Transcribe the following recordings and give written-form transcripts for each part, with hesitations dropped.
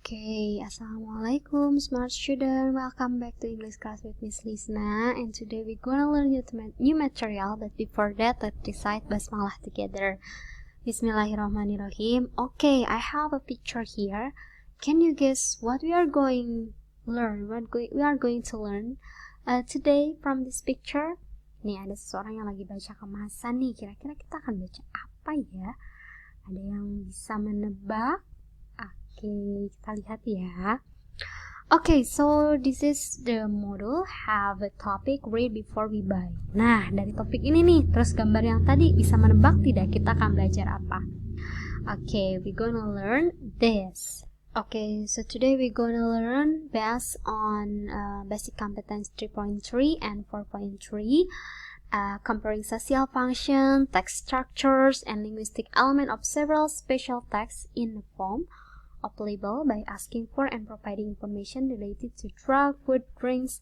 Okay, Assalamualaikum smart student. Welcome back to English class with Miss Lisna. And today we're gonna learn new material. But before that, let's recite basmalah together. Bismillahirrahmanirrahim. Okay, I have a picture here. Can you guess what we are going to learn today from this picture? Nih ada seseorang yang lagi baca kemasan nih. Kira-kira kita akan baca apa ya? Ada yang bisa menebak? Oke, kita lihat ya. Okay, so this is the model. Have a topic, read before we buy. Nah, dari topik ini nih, terus gambar yang tadi bisa menebak tidak kita akan belajar apa? Okay, we're gonna learn this. Okay, so today we're gonna learn based on basic competence 3.3 and 4.3. Comparing social function, text structures, and linguistic element of several special texts in the form of label by asking for and providing information related to drug, food, drinks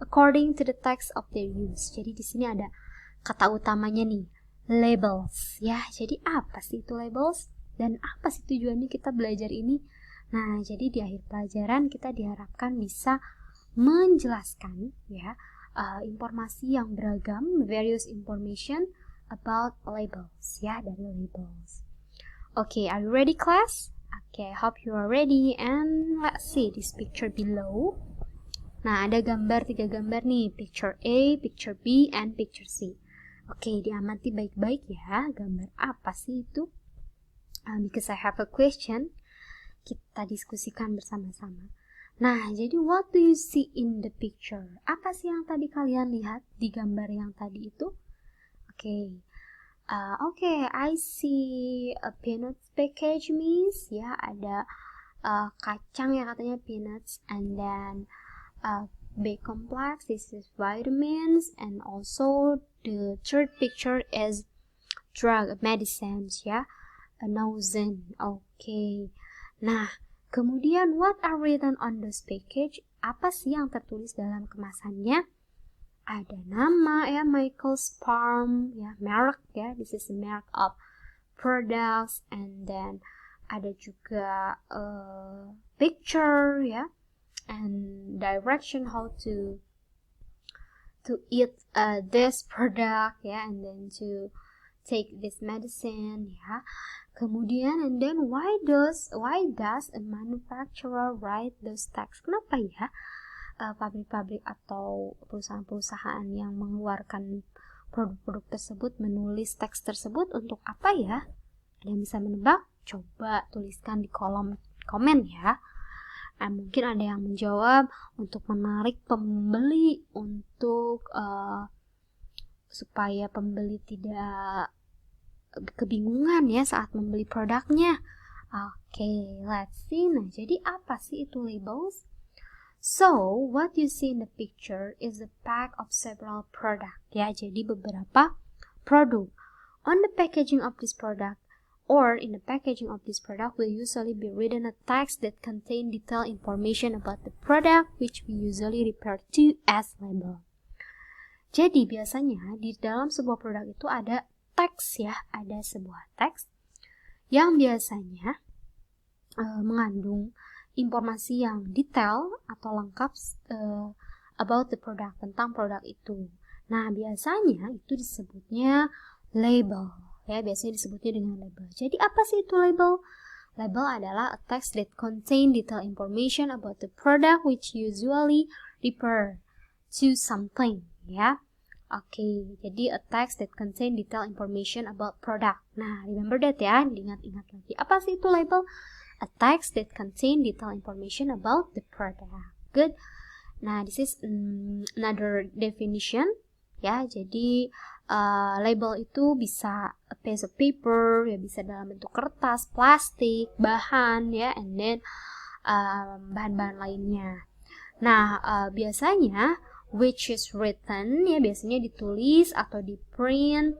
according to the text of their use. Jadi di sini ada kata utamanya nih, labels ya. Jadi apa sih itu labels dan apa sih tujuannya kita belajar ini? Nah, jadi di akhir pelajaran kita diharapkan bisa menjelaskan ya informasi yang beragam, various information about labels ya, dari labels. Okay, are you ready class? Okay, I hope you are ready and let's see this picture below. Nah, ada tiga gambar nih, picture A, picture B, and picture C. Okay, diamati baik-baik ya, gambar apa sih itu? Because I have a question, kita diskusikan bersama-sama. Nah, jadi what do you see in the picture? Apa sih yang tadi kalian lihat di gambar yang tadi itu? Okay, I see a peanuts package, miss. Ya, ada kacang yang katanya peanuts, and then B complex, this is vitamins, and also the third picture is drug, medicines, ya, a nozen. Okay. Nah, kemudian what are written on this package? Apa sih yang tertulis dalam kemasannya? Ada nama ya, Michael's Farm ya, merek ya, this is a merek of products, and then ada juga picture ya, and direction how to eat this product ya, and then to take this medicine ya. Kemudian and then why does a manufacturer write those text? Kenapa ya pabrik-pabrik atau perusahaan-perusahaan yang mengeluarkan produk-produk tersebut menulis teks tersebut untuk apa ya? Ada yang bisa menebak? Coba tuliskan di kolom komen ya. Nah, mungkin ada yang menjawab untuk menarik pembeli, untuk supaya pembeli tidak kebingungan ya saat membeli produknya. Okay, let's see. Nah, jadi apa sih itu labels? So, what you see in the picture is a pack of several products. Ya, jadi beberapa produk. On the packaging of this product, or in the packaging of this product, will usually be written a text that contain detailed information about the product, which we usually refer to as label. Jadi, biasanya di dalam sebuah produk itu ada teks ya, ada sebuah teks yang biasanya mengandung informasi yang detail atau lengkap about the product, tentang produk itu. Nah, biasanya itu disebutnya label. Ya, biasanya disebutnya dengan label. Jadi, apa sih itu label? Label adalah a text that contain detailed information about the product which usually refer to something, ya. Okay, jadi a text that contain detailed information about product. Nah, remember that ya, diingat-ingat lagi. Apa sih itu label? A text that contain detailed information about the product. Good. Nah, this is another definition. Ya, jadi label itu bisa a piece of paper, ya bisa dalam bentuk kertas, plastik, bahan, ya, and then bahan-bahan lainnya. Nah, biasanya which is written, ya biasanya ditulis atau di print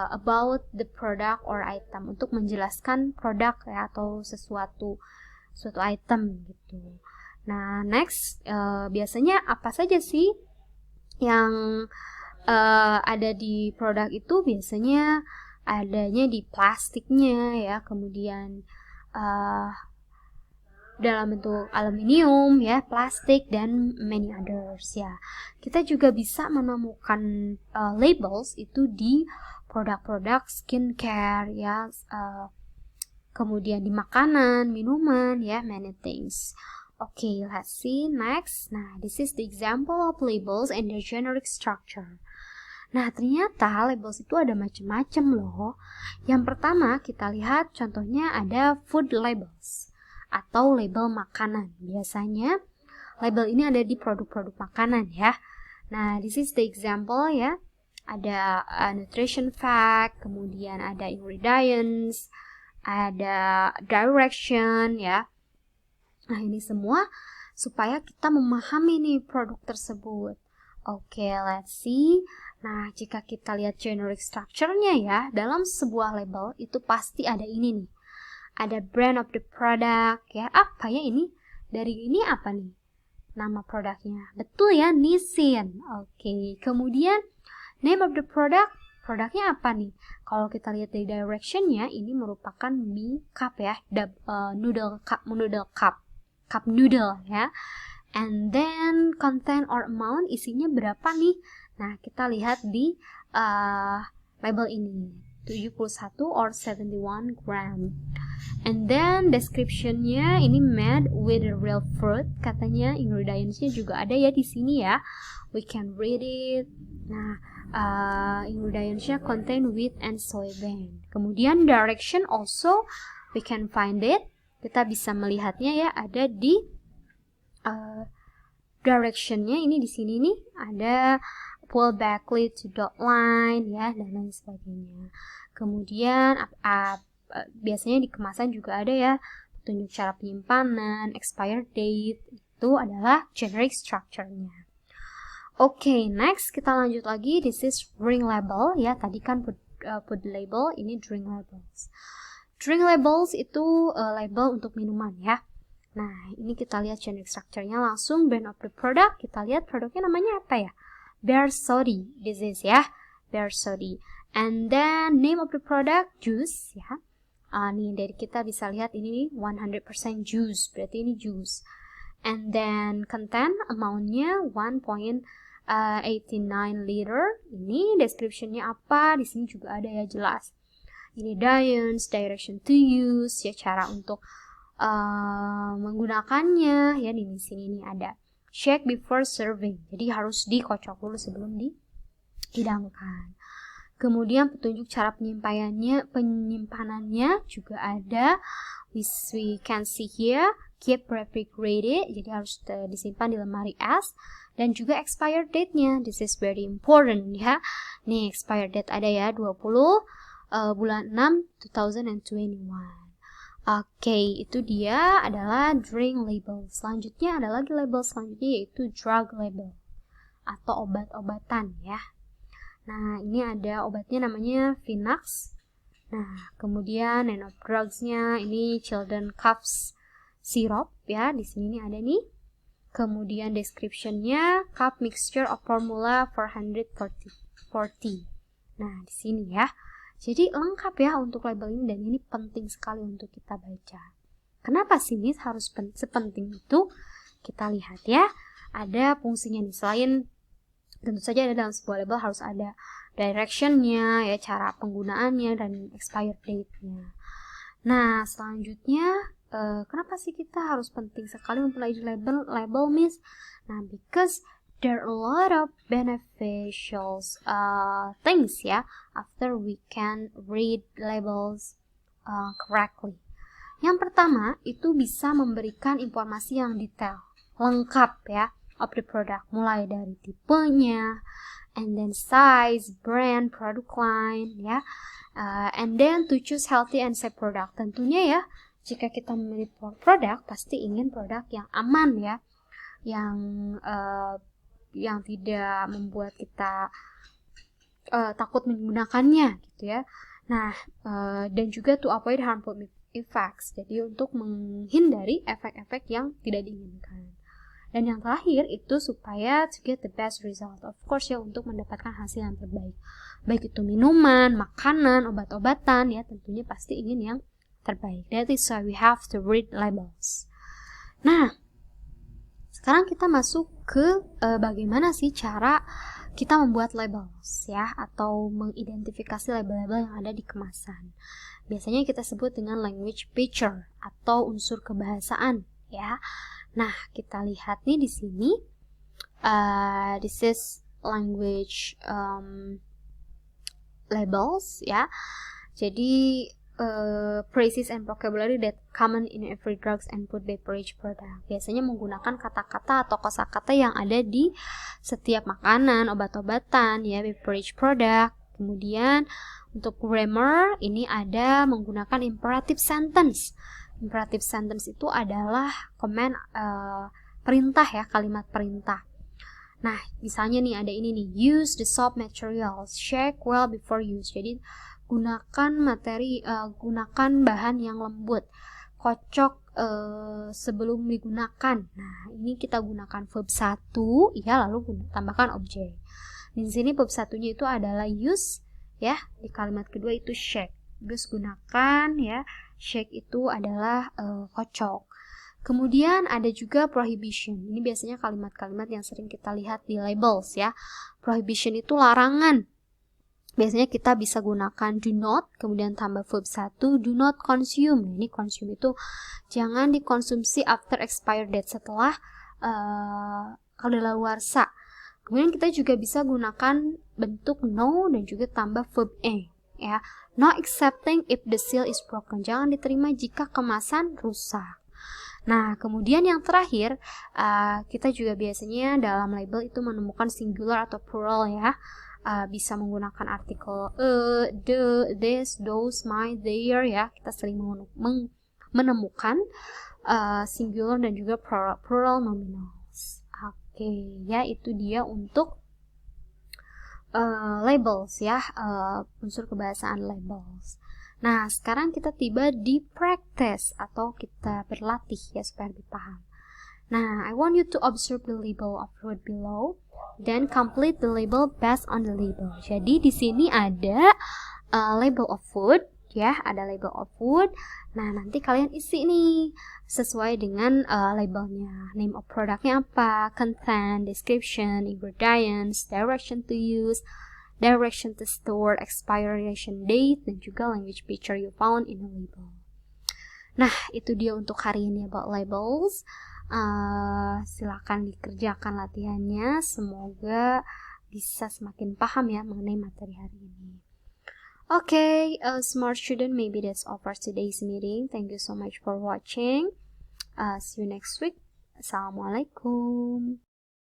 about the product or item, untuk menjelaskan produk ya, atau suatu item gitu. Nah, next biasanya apa saja sih yang ada di produk itu? Biasanya adanya di plastiknya ya, kemudian dalam bentuk aluminium ya, plastik dan many others ya. Kita juga bisa menemukan labels itu di produk-produk skincare ya, kemudian di makanan, minuman ya, many things. Okay, let's see next. Nah, this is the example of labels and their generic structure. Nah, ternyata labels itu ada macam-macam loh. Yang pertama, kita lihat contohnya ada food labels atau label makanan. Biasanya label ini ada di produk-produk makanan ya. Nah, this is the example ya. Ada nutrition fact, kemudian ada ingredients, ada direction ya. Nah, ini semua supaya kita memahami nih produk tersebut. Oke, let's see. Nah, jika kita lihat generic structure-nya ya, dalam sebuah label itu pasti ada ini nih. Ada brand of the product ya. Apa ya ini? Dari ini apa nih? Nama produknya. Betul ya, Nissin. Oke, kemudian name of the product. Produknya apa nih? Kalau kita lihat dari direction-nya, ini merupakan mie cup ya. Noodle cup. Cup noodle ya. And then content or amount, isinya berapa nih? Nah, kita lihat di label ini 71 or 71 gram. And then description-nya ini made with real fruit. Katanya ingredients-nya juga ada ya di sini ya. We can read it. Nah, ingredients-nya contain wheat and soybean. Kemudian direction also we can find it. Kita bisa melihatnya ya, ada di direction-nya ini di sini nih, ada pull back lead to dot line ya, dan lain sebagainya. Kemudian biasanya di kemasan juga ada ya, petunjuk cara penyimpanan, expired date, itu adalah generic structure-nya. Oke, next kita lanjut lagi. This is drink label ya, tadi kan food label, ini drink labels. Drink labels itu label untuk minuman ya. Nah, ini kita lihat generic structure-nya langsung, brand of the product. Kita lihat produknya namanya apa ya? Bear Sody. This is ya, Bear Sody. And then name of the product, juice ya. Nih dari kita bisa lihat ini nih 100% juice, berarti ini juice. And then content amount-nya 1.89 liter. Ini description-nya apa? Di sini juga ada ya, jelas. Ingredients, direction to use, ya cara untuk menggunakannya, ya di sini nih ada. Shake before serving, jadi harus dikocok dulu sebelum dihidangkan. Kemudian petunjuk cara penyimpanannya juga ada. We can see here, keep refrigerated, jadi harus disimpan di lemari es. Dan juga expired date-nya, this is very important ya. Nih expired date ada ya, 20 bulan 6 2021. Oke, itu dia adalah drink label. Selanjutnya ada lagi label selanjutnya, yaitu drug label atau obat-obatan ya. Nah, ini ada obatnya namanya Vinax. Nah, kemudian name of drugs-nya ini children coughs syrup ya. Di sini nih ada nih. Kemudian description-nya cup mixture of formula 440. Nah, di sini ya. Jadi lengkap ya untuk label ini, dan ini penting sekali untuk kita baca. Kenapa sih ini harus sepenting itu? Kita lihat ya. Ada fungsinya nih, selain tentu saja ada dalam sebuah label harus ada direction-nya, ya cara penggunaannya, dan expired date-nya. Nah, selanjutnya kenapa sih kita harus penting sekali mempelajari label, Miss? Nah, because there are a lot of beneficial things ya, after we can read labels correctly. Yang pertama, itu bisa memberikan informasi yang detail, lengkap ya, of the product, mulai dari tipenya, and then size, brand, product line ya, and then to choose healthy and safe product. Tentunya ya, jika kita memilih produk, pasti ingin produk yang aman ya, yang tidak membuat kita takut menggunakannya gitu ya. Nah, dan juga to avoid harmful effects, jadi untuk menghindari efek-efek yang tidak diinginkan. Dan yang terakhir itu supaya to get the best result, of course ya, untuk mendapatkan hasil yang terbaik. Baik itu minuman, makanan, obat-obatan ya, tentunya pasti ingin yang terbaik. That is why we have to read labels. Nah, sekarang kita masuk ke bagaimana sih cara kita membuat labels ya, atau mengidentifikasi label-label yang ada di kemasan. Biasanya kita sebut dengan language feature atau unsur kebahasaan ya. Nah, kita lihat nih di sini. This is language labels ya. Jadi phrases and vocabulary that common in every drugs and food beverage product. Biasanya menggunakan kata-kata atau kosakata yang ada di setiap makanan, obat-obatan, ya, beverage product. Kemudian untuk grammar ini ada menggunakan imperative sentence. Imperative sentence itu adalah command, perintah ya, kalimat perintah. Nah, misalnya nih ada ini nih, use the soap materials, shake well before use. Jadi gunakan bahan yang lembut, kocok sebelum digunakan. Nah, ini kita gunakan verb 1 ya, lalu tambahkan objek. Di sini verb 1-nya itu adalah use ya, di kalimat kedua itu shake. Terus gunakan ya, shake itu adalah kocok. Kemudian ada juga prohibition. Ini biasanya kalimat-kalimat yang sering kita lihat di labels ya. Prohibition itu larangan. Biasanya kita bisa gunakan do not, kemudian tambah verb 1, do not consume. Ini consume itu jangan dikonsumsi after expired date, setelah kadaluarsa. Kemudian kita juga bisa gunakan bentuk no dan juga tambah verb ya. No accepting if the seal is broken. Jangan diterima jika kemasan rusak. Nah, kemudian yang terakhir, kita juga biasanya dalam label itu menemukan singular atau plural ya. Bisa menggunakan artikel the, this, those, my, their ya. Kita sering menemukan singular dan juga plural nominals. Oke, ya itu dia untuk labels ya, unsur kebahasaan labels. Nah, sekarang kita tiba di practice atau kita berlatih ya supaya lebih paham. Nah, I want you to observe the label of food below, then complete the label based on the label. Jadi di sini ada label of food ya, ada label of food. Nah, nanti kalian isi nih sesuai dengan labelnya. Name of productnya apa, content, description, ingredients, direction to use, direction to store, expiration date, dan juga language feature you found in the label. Nah, itu dia untuk hari ini about labels. Silakan dikerjakan latihannya. Semoga bisa semakin paham ya mengenai materi hari ini. Okay, smart student, maybe that's all for today's meeting. Thank you so much for watching. See you next week. Assalamualaikum.